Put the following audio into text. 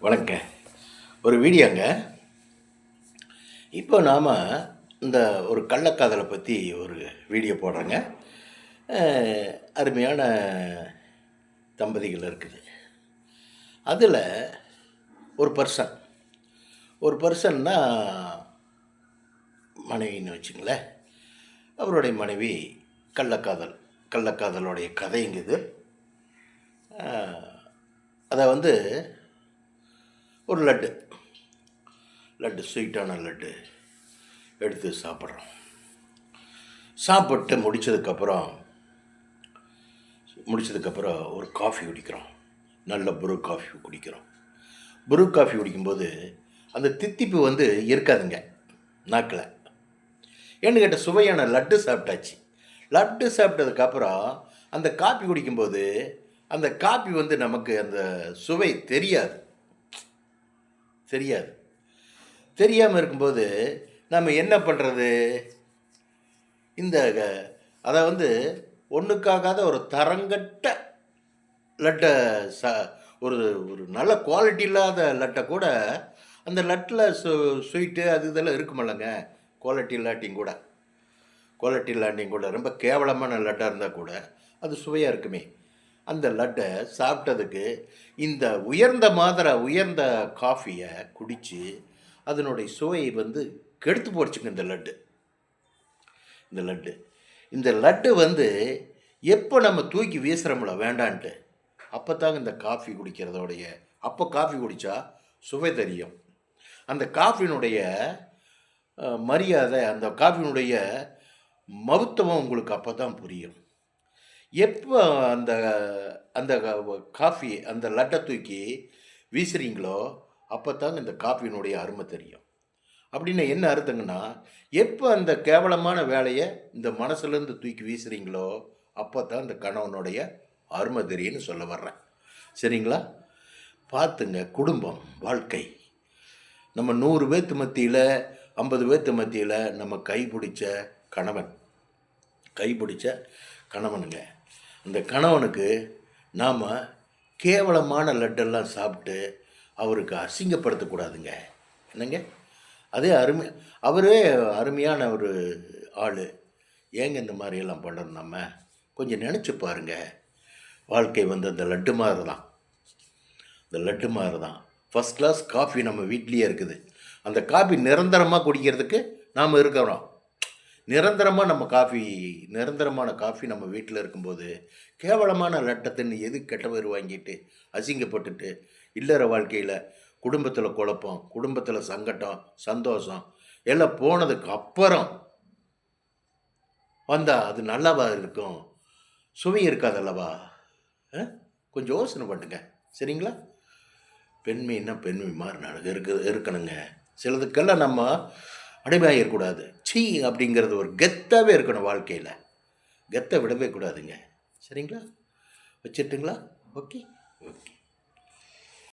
வணக்கங்க. ஒரு வீடியோங்க. இப்போ நாம் இந்த ஒரு கள்ளக்காதலை பற்றி ஒரு வீடியோ போடுறேங்க. அருமையான தம்பதிகள் இருக்குது. அதில் ஒரு பர்சன் ஒரு பர்சன்னா மனைவின்னு வச்சுங்களேன். அவருடைய மனைவி கள்ளக்காதலோடைய கதைங்குது. அதை ஒரு லட்டு ஸ்வீட்டான லட்டு எடுத்து சாப்பிட்றோம். சாப்பிட்டு முடித்ததுக்கப்புறம் ஒரு காஃபி குடிக்கிறோம். நல்ல ப்ரூ காஃபி குடிக்கிறோம். ப்ரூ காஃபி குடிக்கும்போது அந்த தித்திப்பு இருக்காதுங்க நாக்கில். ஏன்னு கேட்ட சுவையான லட்டு சாப்பிட்டாச்சு. லட்டு சாப்பிட்டதுக்கப்புறம் அந்த காஃபி குடிக்கும்போது அந்த காஃபி நமக்கு அந்த சுவை தெரியாமல் இருக்கும்போது நம்ம என்ன பண்ணுறது? இந்த அதை ஒன்றுக்காகாத ஒரு தரங்கட்ட லட்டை ஒரு ஒரு நல்ல குவாலிட்டி இல்லாத லட்டை கூட அந்த லட்டில் ஸ்வீட்டு இதெல்லாம் இருக்குமில்லங்க. குவாலிட்டி இல்லாட்டியும் கூட ரொம்ப கேவலமான லட்டாக இருந்தால் கூட அது சுவையாக இருக்குமே. அந்த லட்டை சாப்பிட்டதுக்கு இந்த உயர்ந்த காஃபியை குடித்து அதனுடைய சுவையை கெடுத்து போடுச்சுங்க இந்த லட்டு எப்போ நம்ம தூக்கி வீசுகிறோம்ல வேண்டான்ட்டு, அப்போ தாங்க இந்த காஃபி குடிக்கிறதோடைய காஃபி குடித்தா சுவை தெரியும். அந்த காஃபினுடைய மரியாதை, அந்த காஃபினுடைய மகத்துவம் உங்களுக்கு அப்போ தான் புரியும். எப்போ அந்த அந்த காஃபி அந்த லட்டை தூக்கி வீசுகிறீங்களோ அப்போ தாங்க இந்த காஃபியினுடைய அருமை தெரியும். அப்படின்னு என்ன அர்த்தங்கன்னா, எப்போ அந்த கேவலமான வேலையை இந்த மனசுலேருந்து தூக்கி வீசுகிறீங்களோ அப்போ தான் இந்த கணவனுடைய அருமை தெரியும்னு சொல்ல வர்றேன். சரிங்களா? பார்த்துங்க. குடும்பம், வாழ்க்கை, நம்ம 100 பேர்த்து மத்தியில் 50 பேர்த்து மத்தியில் நம்ம கைப்பிடிச்ச கணவனுங்க. அந்த கணவனுக்கு நாம் கேவலமான லட்டெல்லாம் சாப்பிட்டு அவருக்கு அசிங்கப்படுத்தக்கூடாதுங்க. என்னங்க, அவரே அருமையான ஒரு ஆள். ஏங்க இந்த மாதிரியெல்லாம் பண்ணுறோம்? நம்ம கொஞ்சம் நினச்சி பாருங்க. வாழ்க்கை அந்த லட்டு மாதிரி தான். ஃபஸ்ட் கிளாஸ் காஃபி நம்ம வீட்லேயே இருக்குது. அந்த காஃபி நிரந்தரமாக குடிக்கிறதுக்கு நாம் இருக்கிறோம். நிரந்தரமான காஃபி நம்ம வீட்டில் இருக்கும்போது கேவலமான லட்டத்தின்னு எது கெட்ட பேர் வாங்கிட்டு அசிங்கப்பட்டுட்டு இல்லற வாழ்க்கையில் குடும்பத்தில் குழப்பம், குடும்பத்தில் சங்கடம், சந்தோஷம் எல்லாம் போனதுக்கு அப்புறம் வந்தால் அது நல்லாவா இருக்கும்? சுவை இருக்காதல்லவா? கொஞ்சம் யோசனை பண்ணுங்க. சரிங்களா? பெண்மைன்னா பெண்மை மாதிரி இருக்கணுங்க. சிலதுக்கெல்லாம் நம்ம அடிமையாகிடக்கூடாது. சீ அப்படிங்கிறது ஒரு கெத்தாகவே இருக்கணும். வாழ்க்கையில் கெத்தை விடவே கூடாதுங்க. சரிங்களா? வச்சுட்டுங்களா? ஓகே.